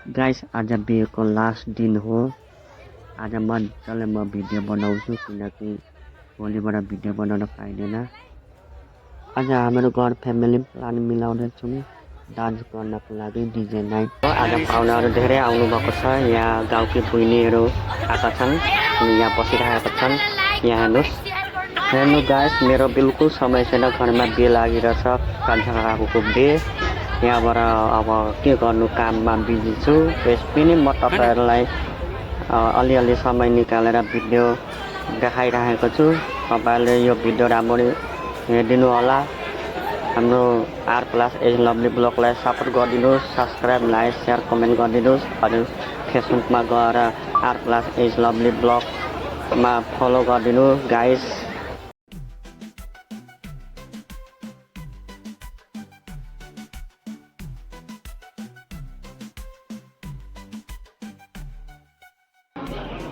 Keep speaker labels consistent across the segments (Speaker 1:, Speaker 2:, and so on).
Speaker 1: Guys आज बिहेको last दिन हो। आज मजाले म भिडियो बनाउँछु किनकि भोलिबाट भिडियो बनाउन पाइँदैन। आज हाम्रो घर फ्यामिली प्लान मिलाउँदैछौँ डान्स गर्नको लागि डिजे नाइट। आज पाहुनाहरू धेरै आउनु भएको छ। यहाँ गाउँकी बहिनीहरू आएका छन् अनि यहाँ बसिरहेका छन्। यहाँ हेर्नु गाइस, मेरो बिल्कुल समय छैन, घरमा बिहे लागिरहेछ, कान्छा काकाको बिहे। यहाँबाट अब के गर्नु, काममा बिजी छु। त्यस पनि म तपाईँहरूलाई अलिअलि समय निकालेर भिडियो देखाइरहेको छु। तपाईँहरूले यो भिडियो राम्ररी हेरिदिनु होला। हाम्रो R+H लभली ब्लगलाई सपोर्ट गरिदिनुहोस्। सब्सक्राइब, लाइक, सेयर, कमेन्ट गरिदिनुहोस्। अनि फेसबुकमा गएर R+H लभली ब्लगमा फलो गरिदिनु गाइस।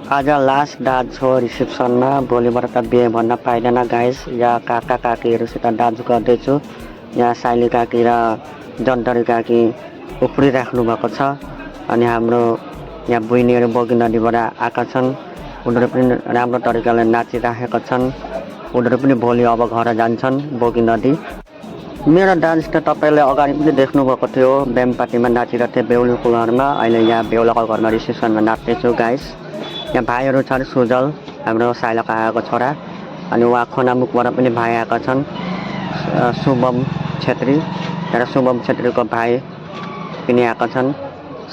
Speaker 1: आज लास्ट डान्स हो रिसेप्सनमा। भोलिबाट त बिहे भन्न पाइँदैन गाइस। यहाँ काका काकीहरूसित डान्स गर्दैछु। यहाँ साइली काकी र जन्तरी काकी उफ्रिराख्नु भएको छ। अनि हाम्रो यहाँ बहिनीहरू बोगी नदीबाट आएका छन्। उनीहरू पनि राम्रो तरिकाले नाचिराखेका छन्। उनीहरू पनि भोलि अब घर जान्छन् बोगी नदी। मेरो डान्स त तपाईँले अगाडि पनि देख्नुभएको थियो। बेमपार्टीमा नाचिरहेको थिएँ बेहुलीको घरमा। अहिले यहाँ बेहुलाको घरमा रिसेप्सनमा नाच्दैछु गाइस। यहाँ भाइहरू छन्, सुजल हाम्रो साइला काकाको छोरा, अनि उहाँ खोनामुखबाट पनि भाइ आएका छन्, शुभम छेत्री। र शुभम छेत्रीको भाइ पनि आएका छन्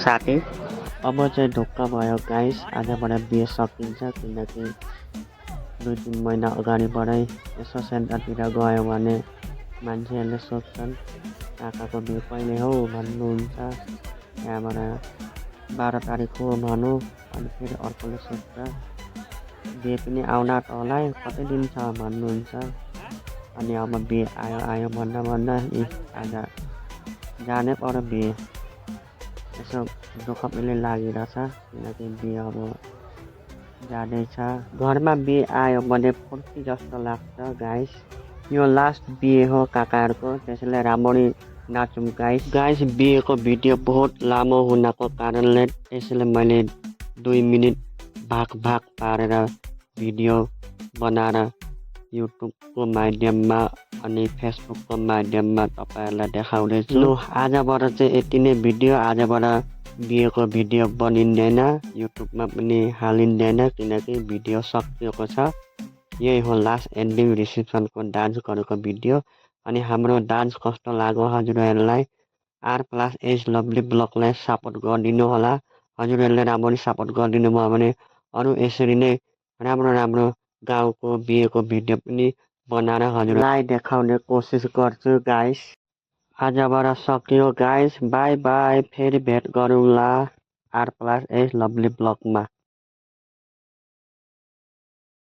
Speaker 1: साथी। अब चाहिँ ढुक्क भयो गाइस, आजबाट बिहे सकिन्छ किनकि 2-3 महिना अगाडिबाटै यसो सेन्टरतिर गयो भने मान्छेहरूले सोध्छन् काकाको बिहे कहिले हो भन्नुहुन्छ। यहाँबाट 12 तारिक हो भनौँ, अनि फेरि अर्कोले सोध्छ बिहे पनि आउन त होला, कति दिन छ भन्नुहुन्छ। अनि अब बिहे आयो भन्दा भन्दा आज जानै पर्यो बिहे। यसो दुःख पनि लागिरहेछ किनकि बिहे अब जाँदैछ। घरमा बिहे आयो भने फुर्ती जस्तो लाग्छ गाइस। यो लास्ट बिहे हो काकाहरूको, त्यसैले राम्ररी नाचौँ गाइस। बिहेको भिडियो बहुत लामो हुनको कारणले त्यसैले मैले 2 मिनट भाग पारेर भिडियो बनाएर युट्युबको माध्यममा अनि फेसबुकको माध्यममा तपाईँहरूलाई देखाउँदैछु। लु आजबाट चाहिँ यति नै भिडियो। आजबाट बिहेको भिडियो बनिँदैन, युट्युबमा पनि हालिँदैन किनकि भिडियो सकिएको छ। यही हो लास्ट एन्डिङ रिसेप्सनको डान्स गरेको भिडियो। अनि हाम्रो डान्स कस्तो लाग्यो हजुरहरूलाई R+H लभली ब्लगलाई सपोर्ट गरिदिनु होला। हजुरहरूले राम्ररी सपोर्ट गरिदिनु भयो भने अरू यसरी नै राम्रो गाउँको बिहेको भिडियो पनि बनाएर हजुरलाई देखाउने कोसिस गर्छु गाइस। आजबाट सकियो गाइस, बाई बाई। फेरि भेट गरौँला R+H लभली ब्लगमा।